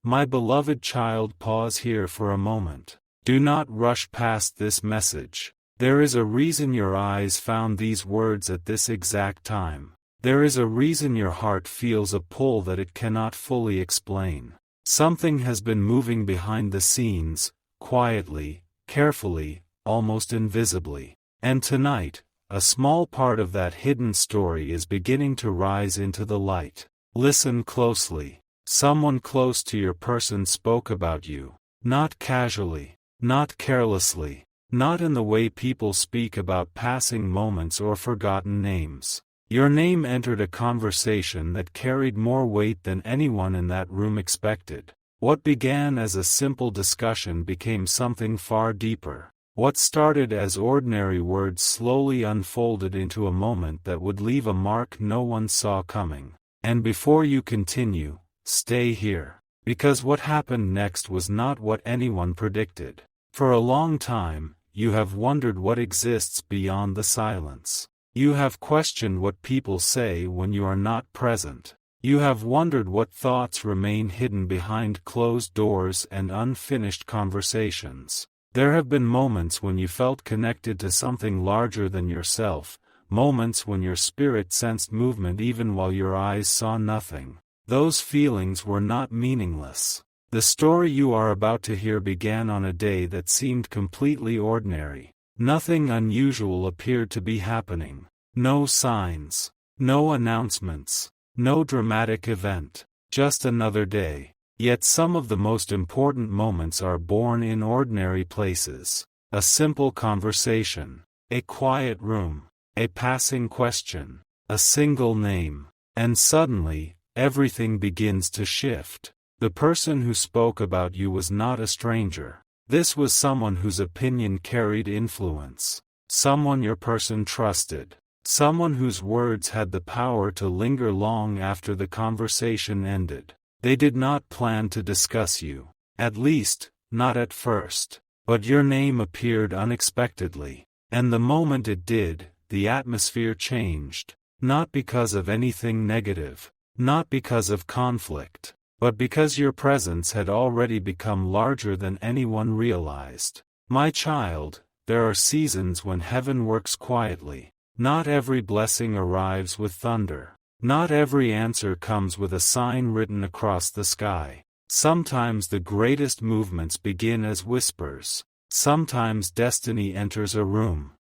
My beloved child, pause here for a moment. Do not rush past this message. There is a reason your eyes found these words at this exact time. There is a reason your heart feels a pull that it cannot fully explain. Something has been moving behind the scenes, quietly, carefully, almost invisibly. And tonight, a small part of that hidden story is beginning to rise into the light. Listen closely. Someone close to your person spoke about you. Not casually, not carelessly, not in the way people speak about passing moments or forgotten names. Your name entered a conversation that carried more weight than anyone in that room expected. What began as a simple discussion became something far deeper. What started as ordinary words slowly unfolded into a moment that would leave a mark no one saw coming. And before you continue, stay here. Because what happened next was not what anyone predicted. For a long time, you have wondered what exists beyond the silence. You have questioned what people say when you are not present. You have wondered what thoughts remain hidden behind closed doors and unfinished conversations. There have been moments when you felt connected to something larger than yourself, moments when your spirit sensed movement even while your eyes saw nothing. Those feelings were not meaningless. The story you are about to hear began on a day that seemed completely ordinary. Nothing unusual appeared to be happening. No signs, no announcements, no dramatic event, just another day. Yet some of the most important moments are born in ordinary places. A simple conversation, a quiet room, a passing question, a single name, and suddenly, everything begins to shift. The person who spoke about you was not a stranger. This was someone whose opinion carried influence. Someone your person trusted. Someone whose words had the power to linger long after the conversation ended. They did not plan to discuss you. At least, not at first. But your name appeared unexpectedly. And the moment it did, the atmosphere changed. Not because of anything negative. Not because of conflict. But because your presence had already become larger than anyone realized. My child, there are seasons when heaven works quietly. Not every blessing arrives with thunder. Not every answer comes with a sign written across the sky. Sometimes the greatest movements begin as whispers. Sometimes destiny enters a room,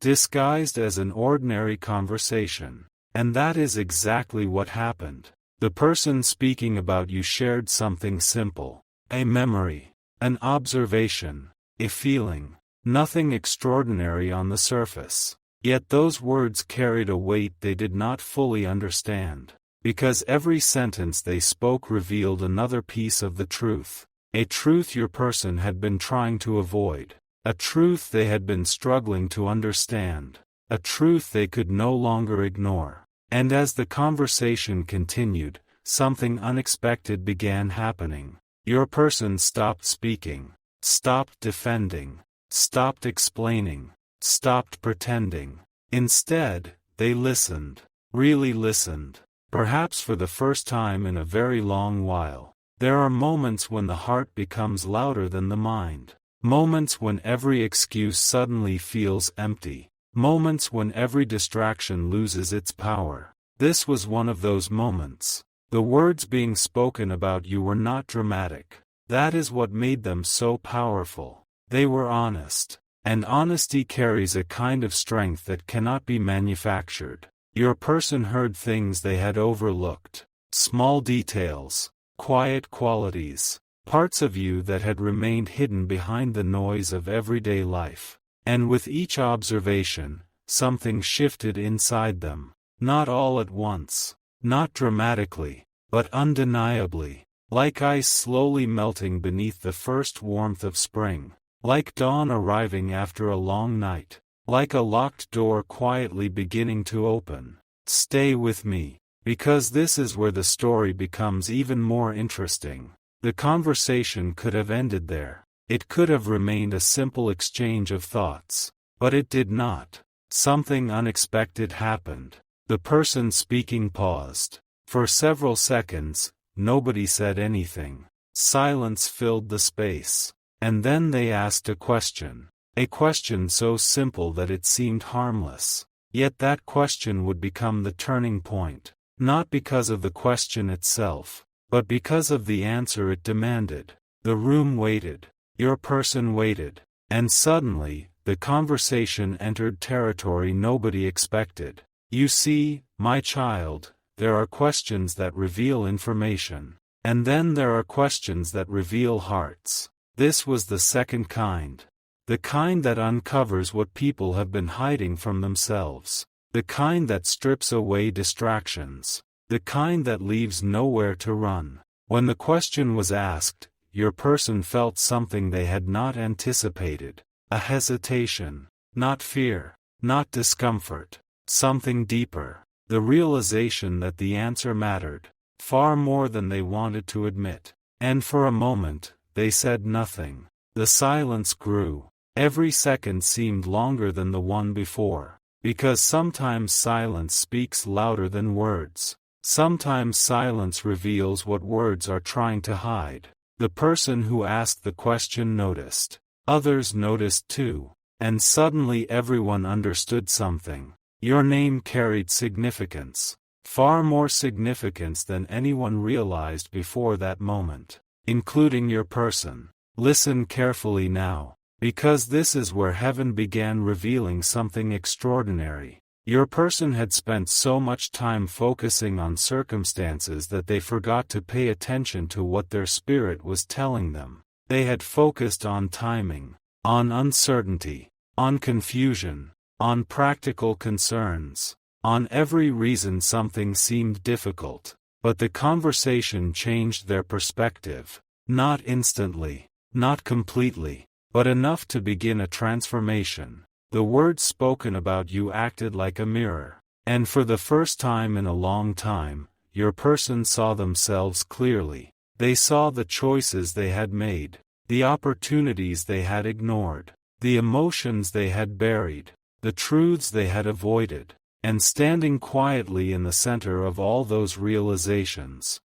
disguised as an ordinary conversation. And that is exactly what happened. The person speaking about you shared something simple. A memory. An observation. A feeling. Nothing extraordinary on the surface. Yet those words carried a weight they did not fully understand. Because every sentence they spoke revealed another piece of the truth. A truth your person had been trying to avoid. A truth they had been struggling to understand. A truth they could no longer ignore. And as the conversation continued, something unexpected began happening. Your person stopped speaking, stopped defending, stopped explaining, stopped pretending. Instead, they listened, really listened. Perhaps for the first time in a very long while. There are moments when the heart becomes louder than the mind. Moments when every excuse suddenly feels empty. Moments when every distraction loses its power. This was one of those moments. The words being spoken about you were not dramatic. That is what made them so powerful. They were honest. And honesty carries a kind of strength that cannot be manufactured. Your person heard things they had overlooked. Small details. Quiet qualities. Parts of you that had remained hidden behind the noise of everyday life. And with each observation, something shifted inside them. Not all at once. Not dramatically. But undeniably. Like ice slowly melting beneath the first warmth of spring. Like dawn arriving after a long night. Like a locked door quietly beginning to open. Stay with me. Because this is where the story becomes even more interesting. The conversation could have ended there. It could have remained a simple exchange of thoughts. But it did not. Something unexpected happened. The person speaking paused. For several seconds, nobody said anything. Silence filled the space. And then they asked a question. A question so simple that it seemed harmless. Yet that question would become the turning point. Not because of the question itself, but because of the answer it demanded. The room waited. Your person waited. And suddenly, the conversation entered territory nobody expected. You see, my child, there are questions that reveal information. And then there are questions that reveal hearts. This was the second kind. The kind that uncovers what people have been hiding from themselves. The kind that strips away distractions. The kind that leaves nowhere to run. When the question was asked, your person felt something they had not anticipated. A hesitation. Not fear. Not discomfort. Something deeper. The realization that the answer mattered. Far more than they wanted to admit. And for a moment, they said nothing. The silence grew. Every second seemed longer than the one before. Because sometimes silence speaks louder than words. Sometimes silence reveals what words are trying to hide. The person who asked the question noticed. Others noticed too. And suddenly everyone understood something. Your name carried significance. Far more significance than anyone realized before that moment. Including your person. Listen carefully now. Because this is where heaven began revealing something extraordinary. Your person had spent so much time focusing on circumstances that they forgot to pay attention to what their spirit was telling them. They had focused on timing, on uncertainty, on confusion, on practical concerns, on every reason something seemed difficult. But the conversation changed their perspective. Not instantly, not completely, but enough to begin a transformation. The words spoken about you acted like a mirror. And for the first time in a long time, your person saw themselves clearly. They saw the choices they had made, the opportunities they had ignored, the emotions they had buried, the truths they had avoided. And standing quietly in the center of all those realizations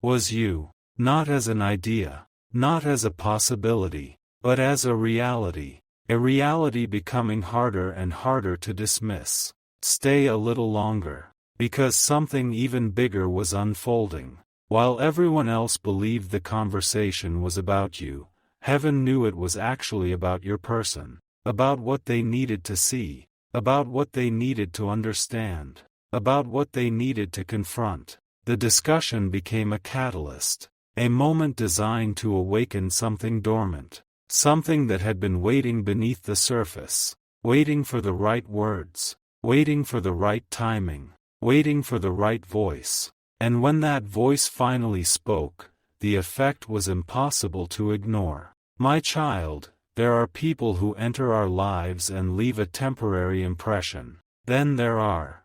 was you. Not as an idea, not as a possibility, but as a reality becoming harder and harder to dismiss. Stay a little longer, because something even bigger was unfolding. While everyone else believed the conversation was about you, heaven knew it was actually about your person, about what they needed to see, about what they needed to understand, about what they needed to confront. The discussion became a catalyst, a moment designed to awaken something dormant. Something that had been waiting beneath the surface, waiting for the right words, waiting for the right timing, waiting for the right voice. And when that voice finally spoke, the effect was impossible to ignore. My child, there are people who enter our lives and leave a temporary impression. Then there are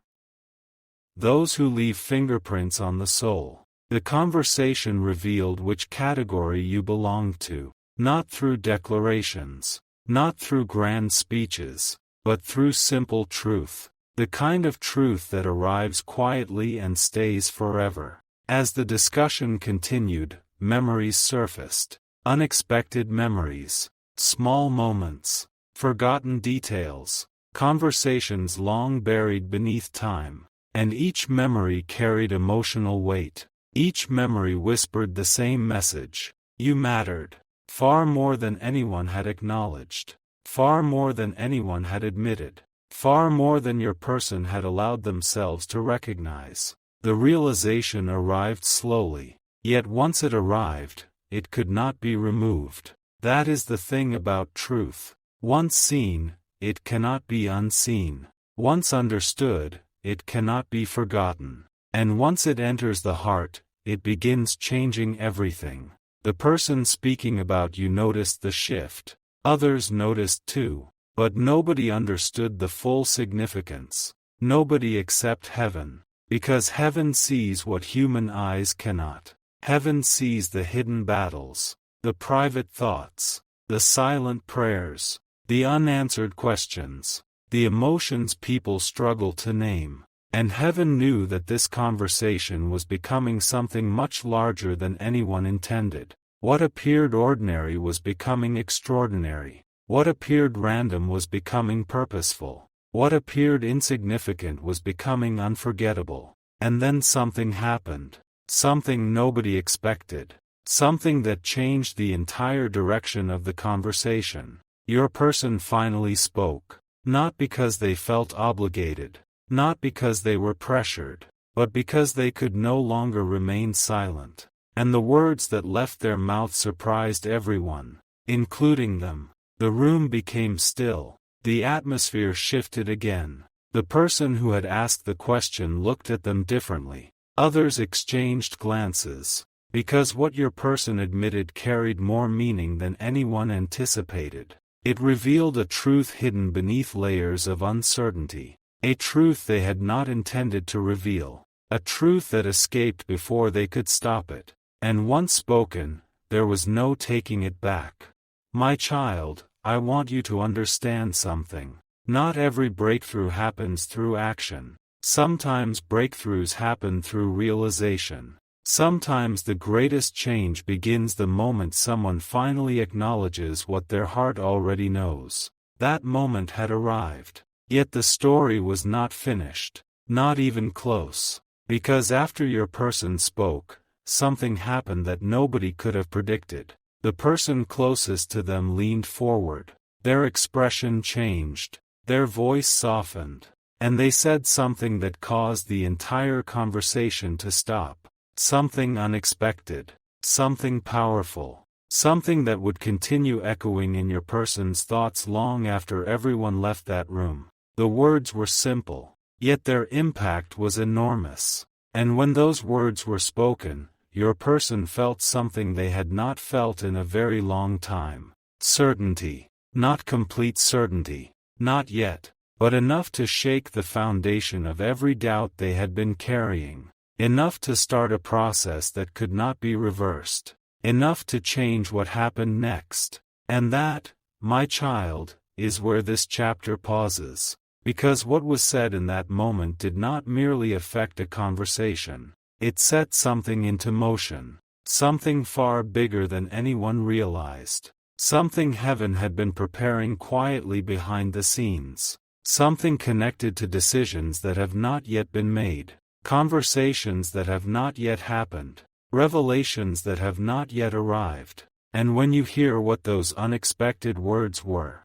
those who leave fingerprints on the soul. The conversation revealed which category you belonged to. Not through declarations, not through grand speeches, but through simple truth. The kind of truth that arrives quietly and stays forever. As the discussion continued, memories surfaced. Unexpected memories. Small moments. Forgotten details. Conversations long buried beneath time. And each memory carried emotional weight. Each memory whispered the same message. You mattered. Far more than anyone had acknowledged. Far more than anyone had admitted. Far more than your person had allowed themselves to recognize. The realization arrived slowly. Yet once it arrived, it could not be removed. That is the thing about truth. Once seen, it cannot be unseen. Once understood, it cannot be forgotten. And once it enters the heart, it begins changing everything. The person speaking about you noticed the shift. Others noticed too. But nobody understood the full significance. Nobody except heaven. Because heaven sees what human eyes cannot. Heaven sees the hidden battles, the private thoughts, the silent prayers, the unanswered questions, the emotions people struggle to name. And heaven knew that this conversation was becoming something much larger than anyone intended. What appeared ordinary was becoming extraordinary. What appeared random was becoming purposeful. What appeared insignificant was becoming unforgettable. And then something happened. Something nobody expected. Something that changed the entire direction of the conversation. Your person finally spoke. Not because they felt obligated. Not because they were pressured. But because they could no longer remain silent. And the words that left their mouths surprised everyone, including them. The room became still. The atmosphere shifted again. The person who had asked the question looked at them differently. Others exchanged glances. Because what your person admitted carried more meaning than anyone anticipated. It revealed a truth hidden beneath layers of uncertainty. A truth they had not intended to reveal. A truth that escaped before they could stop it. And once spoken, there was no taking it back. My child, I want you to understand something. Not every breakthrough happens through action. Sometimes breakthroughs happen through realization. Sometimes the greatest change begins the moment someone finally acknowledges what their heart already knows. That moment had arrived. Yet the story was not finished. Not even close. Because after your person spoke, something happened that nobody could have predicted. The person closest to them leaned forward. Their expression changed. Their voice softened. And they said something that caused the entire conversation to stop. Something unexpected. Something powerful. Something that would continue echoing in your person's thoughts long after everyone left that room. The words were simple, yet their impact was enormous. And when those words were spoken, your person felt something they had not felt in a very long time. Certainty. Not complete certainty. Not yet. But enough to shake the foundation of every doubt they had been carrying. Enough to start a process that could not be reversed. Enough to change what happened next. And that, my child, is where this chapter pauses. Because what was said in that moment did not merely affect a conversation. It set something into motion. Something far bigger than anyone realized. Something heaven had been preparing quietly behind the scenes. Something connected to decisions that have not yet been made. Conversations that have not yet happened. Revelations that have not yet arrived. And when you hear what those unexpected words were,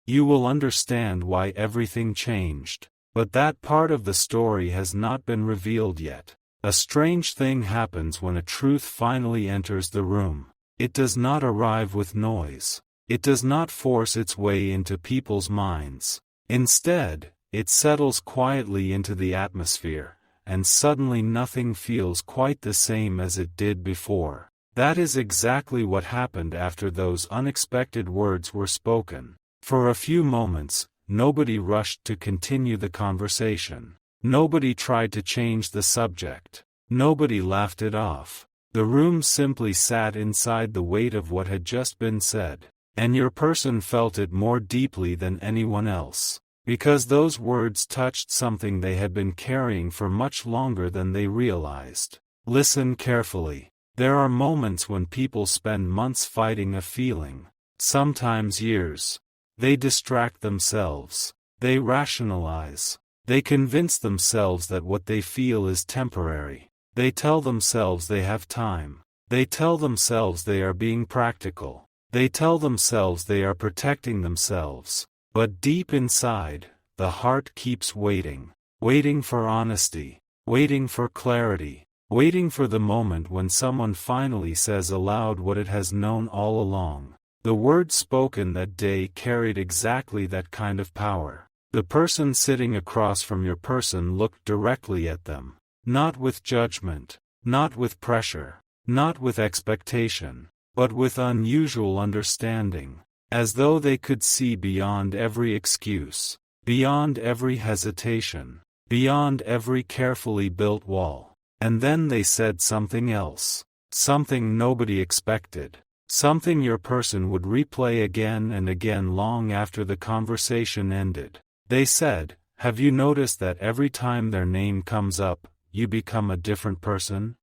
you will understand why everything changed. But that part of the story has not been revealed yet. A strange thing happens when a truth finally enters the room. It does not arrive with noise. It does not force its way into people's minds. Instead, it settles quietly into the atmosphere. And suddenly nothing feels quite the same as it did before. That is exactly what happened after those unexpected words were spoken. For a few moments, nobody rushed to continue the conversation. Nobody tried to change the subject. Nobody laughed it off. The room simply sat inside the weight of what had just been said. And your person felt it more deeply than anyone else. Because those words touched something they had been carrying for much longer than they realized. Listen carefully. There are moments when people spend months fighting a feeling. Sometimes years. They distract themselves. They rationalize. They convince themselves that what they feel is temporary. They tell themselves they have time. They tell themselves they are being practical. They tell themselves they are protecting themselves. But deep inside, the heart keeps waiting. Waiting for honesty. Waiting for clarity. Waiting for the moment when someone finally says aloud what it has known all along. The words spoken that day carried exactly that kind of power. The person sitting across from your person looked directly at them. Not with judgment. Not with pressure. Not with expectation. But with unusual understanding. As though they could see beyond every excuse, beyond every hesitation, beyond every carefully built wall. And then they said something else. Something nobody expected. Something your person would replay again and again long after the conversation ended. They said, Have you noticed that every time their name comes up, you become a different person?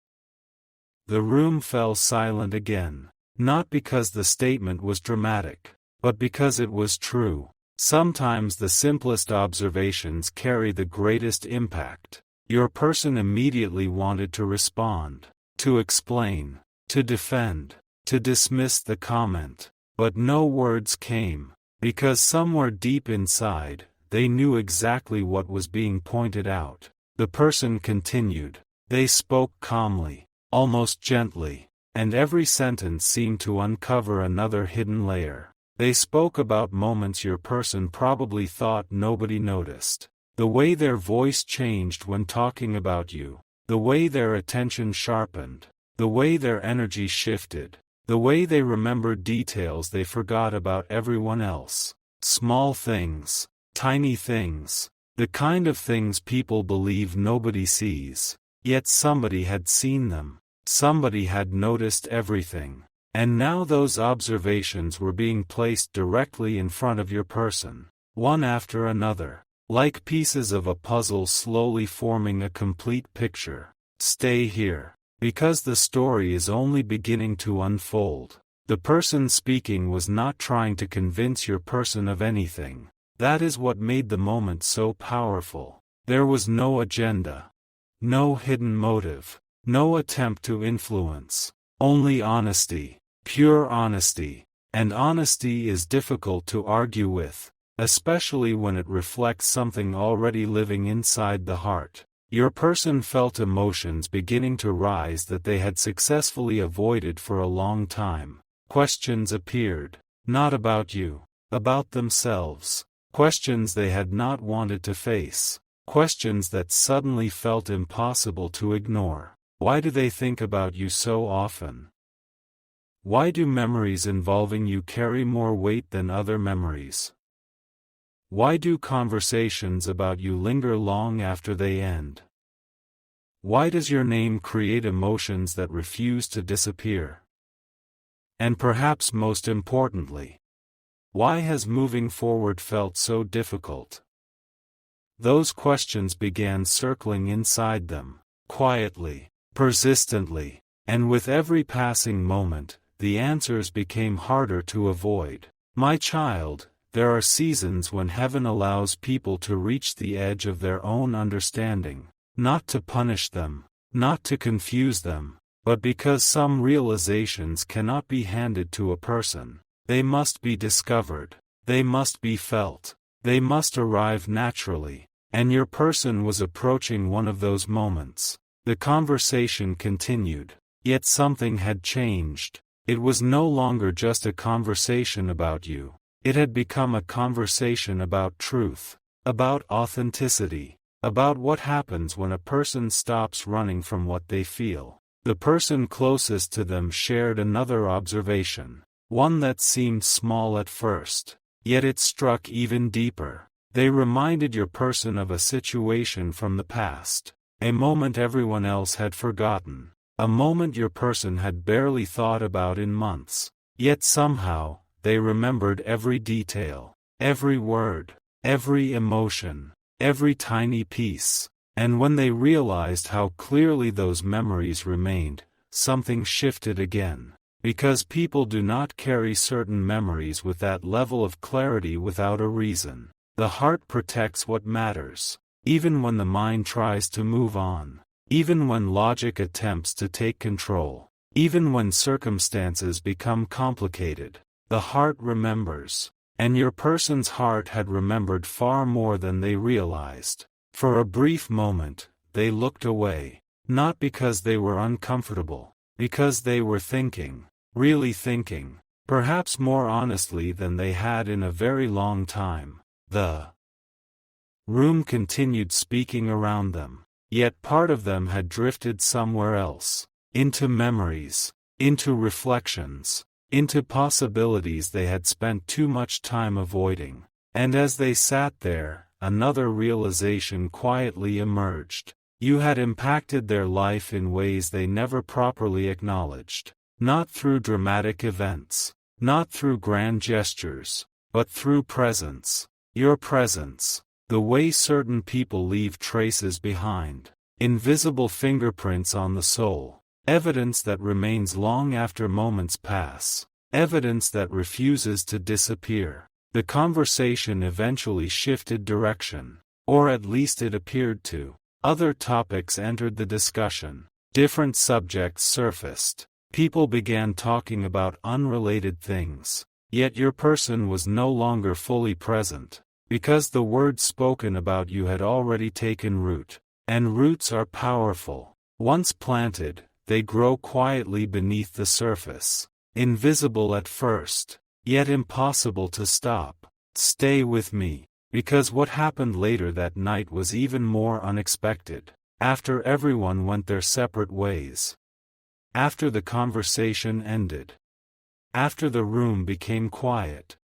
The room fell silent again, not because the statement was dramatic, but because it was true. Sometimes the simplest observations carry the greatest impact. Your person immediately wanted to respond, to explain, to defend, to dismiss the comment, but no words came, because somewhere deep inside, they knew exactly what was being pointed out. The person continued. They spoke calmly, almost gently, and every sentence seemed to uncover another hidden layer. They spoke about moments your person probably thought nobody noticed. The way their voice changed when talking about you, the way their attention sharpened, the way their energy shifted, the way they remembered details they forgot about everyone else. Small things, tiny things, the kind of things people believe nobody sees. Yet somebody had seen them. Somebody had noticed everything. And now those observations were being placed directly in front of your person, one after another, like pieces of a puzzle slowly forming a complete picture. Stay here, because the story is only beginning to unfold. The person speaking was not trying to convince your person of anything. That is what made the moment so powerful. There was no agenda, no hidden motive, no attempt to influence, only honesty. Pure honesty, and honesty is difficult to argue with, especially when it reflects something already living inside the heart. Your person felt emotions beginning to rise that they had successfully avoided for a long time. Questions appeared, not about you, about themselves. Questions they had not wanted to face. Questions that suddenly felt impossible to ignore. Why do they think about you so often? Why do memories involving you carry more weight than other memories? Why do conversations about you linger long after they end? Why does your name create emotions that refuse to disappear? And perhaps most importantly, why has moving forward felt so difficult? Those questions began circling inside them, quietly, persistently, and with every passing moment, the answers became harder to avoid. My child, there are seasons when heaven allows people to reach the edge of their own understanding, not to punish them, not to confuse them, but because some realizations cannot be handed to a person. They must be discovered, they must be felt, they must arrive naturally, and your person was approaching one of those moments. The conversation continued, yet something had changed. It was no longer just a conversation about you. It had become a conversation about truth, about authenticity, about what happens when a person stops running from what they feel. The person closest to them shared another observation, one that seemed small at first, yet it struck even deeper. They reminded your person of a situation from the past, a moment everyone else had forgotten. A moment your person had barely thought about in months, yet somehow, they remembered every detail, every word, every emotion, every tiny piece. And when they realized how clearly those memories remained, something shifted again. Because people do not carry certain memories with that level of clarity without a reason. The heart protects what matters, even when the mind tries to move on. Even when logic attempts to take control, even when circumstances become complicated, the heart remembers, and your person's heart had remembered far more than they realized. For a brief moment, they looked away, not because they were uncomfortable, because they were thinking, really thinking, perhaps more honestly than they had in a very long time. The room continued speaking around them. Yet part of them had drifted somewhere else, into memories, into reflections, into possibilities they had spent too much time avoiding. And as they sat there, another realization quietly emerged. You had impacted their life in ways they never properly acknowledged. Not through dramatic events, not through grand gestures, but through presence. Your presence. The way certain people leave traces behind. Invisible fingerprints on the soul. Evidence that remains long after moments pass. Evidence that refuses to disappear. The conversation eventually shifted direction. Or at least it appeared to. Other topics entered the discussion. Different subjects surfaced. People began talking about unrelated things. Yet your person was no longer fully present. Because the words spoken about you had already taken root. And roots are powerful. Once planted, they grow quietly beneath the surface. Invisible at first, yet impossible to stop. Stay with me. Because what happened later that night was even more unexpected. After everyone went their separate ways. After the conversation ended. After the room became quiet.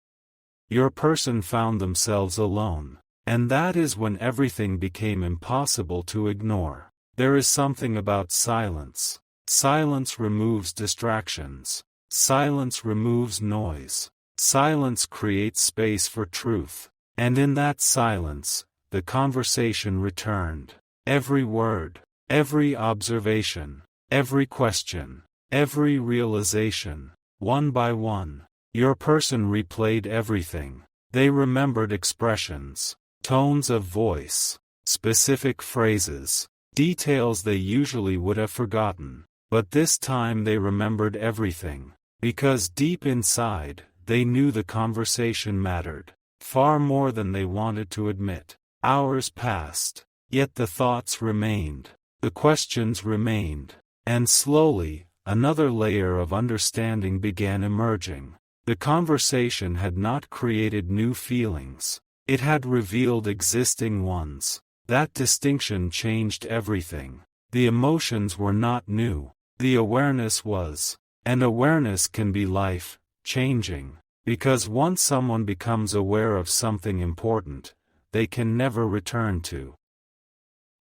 Your person found themselves alone. And that is when everything became impossible to ignore. There is something about silence. Silence removes distractions. Silence removes noise. Silence creates space for truth. And in that silence, the conversation returned. Every word, every observation, every question, every realization, one by one. Your person replayed everything. They remembered expressions, tones of voice, specific phrases, details they usually would have forgotten. But this time they remembered everything. Because deep inside, they knew the conversation mattered. Far more than they wanted to admit. Hours passed. Yet the thoughts remained. The questions remained. And slowly, another layer of understanding began emerging. The conversation had not created new feelings. It had revealed existing ones. That distinction changed everything. The emotions were not new. The awareness was. And awareness can be life-changing. Because once someone becomes aware of something important, they can never return to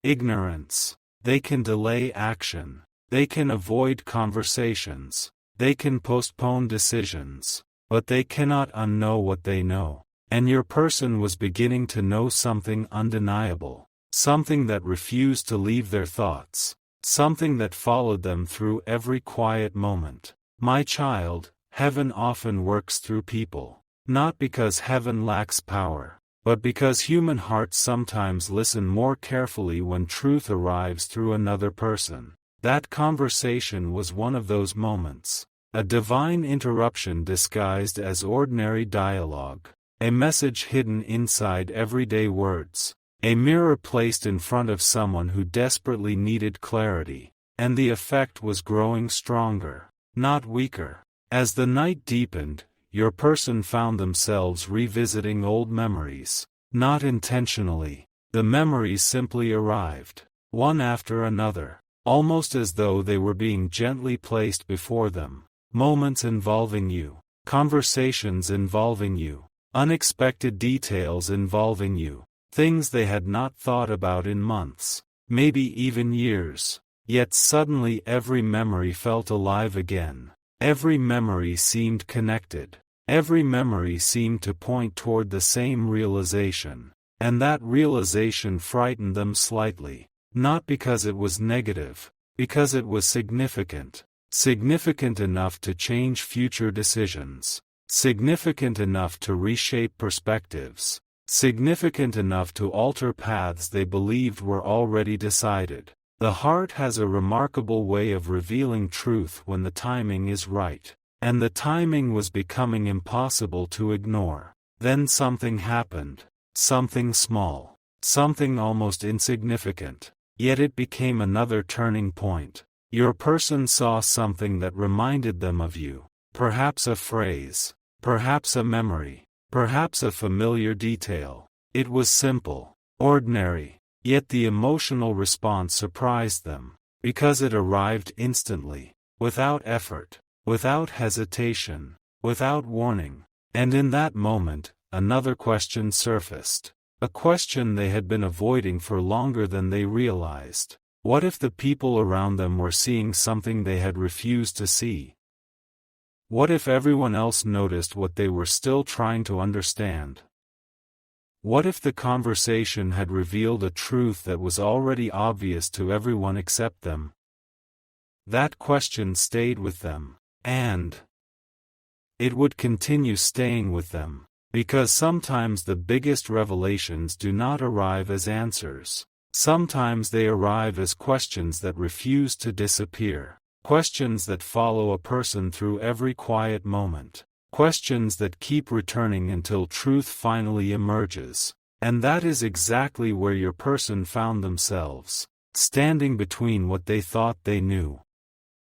ignorance. They can delay action. They can avoid conversations. They can postpone decisions. But they cannot unknow what they know. And your person was beginning to know something undeniable. Something that refused to leave their thoughts. Something that followed them through every quiet moment. My child, heaven often works through people. Not because heaven lacks power, but because human hearts sometimes listen more carefully when truth arrives through another person. That conversation was one of those moments. A divine interruption disguised as ordinary dialogue. A message hidden inside everyday words. A mirror placed in front of someone who desperately needed clarity. And the effect was growing stronger, not weaker. As the night deepened, your person found themselves revisiting old memories. Not intentionally. The memories simply arrived, one after another, almost as though they were being gently placed before them. Moments involving you. Conversations involving you. Unexpected details involving you. Things they had not thought about in months, maybe even years. Yet suddenly every memory felt alive again. Every memory seemed connected. Every memory seemed to point toward the same realization. And that realization frightened them slightly. Not because it was negative. Because it was significant. Significant enough to change future decisions. Significant enough to reshape perspectives. Significant enough to alter paths they believed were already decided. The heart has a remarkable way of revealing truth when the timing is right. And the timing was becoming impossible to ignore. Then something happened. Something small. Something almost insignificant. Yet it became another turning point. Your person saw something that reminded them of you. Perhaps a phrase. Perhaps a memory. Perhaps a familiar detail. It was simple. Ordinary. Yet the emotional response surprised them. Because it arrived instantly. Without effort. Without hesitation. Without warning. And in that moment, another question surfaced. A question they had been avoiding for longer than they realized. What if the people around them were seeing something they had refused to see? What if everyone else noticed what they were still trying to understand? What if the conversation had revealed a truth that was already obvious to everyone except them? That question stayed with them, and it would continue staying with them, because sometimes the biggest revelations do not arrive as answers. Sometimes they arrive as questions that refuse to disappear, questions that follow a person through every quiet moment, questions that keep returning until truth finally emerges. And that is exactly where your person found themselves, standing between what they thought they knew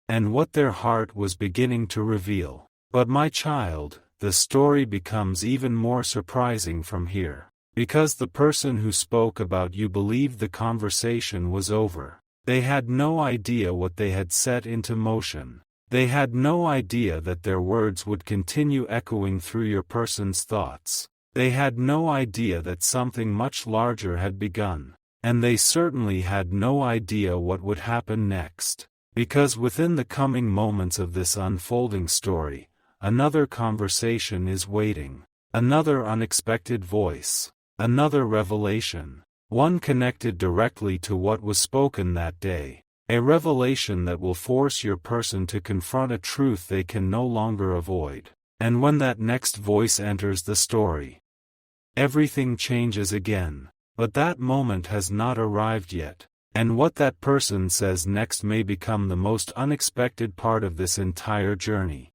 and what their heart was beginning to reveal. But my child, the story becomes even more surprising from here. Because the person who spoke about you believed the conversation was over. They had no idea what they had set into motion. They had no idea that their words would continue echoing through your person's thoughts. They had no idea that something much larger had begun. And they certainly had no idea what would happen next. Because within the coming moments of this unfolding story, another conversation is waiting. Another unexpected voice. Another revelation, one connected directly to what was spoken that day, a revelation that will force your person to confront a truth they can no longer avoid. And when that next voice enters the story, everything changes again. But that moment has not arrived yet, and what that person says next may become the most unexpected part of this entire journey.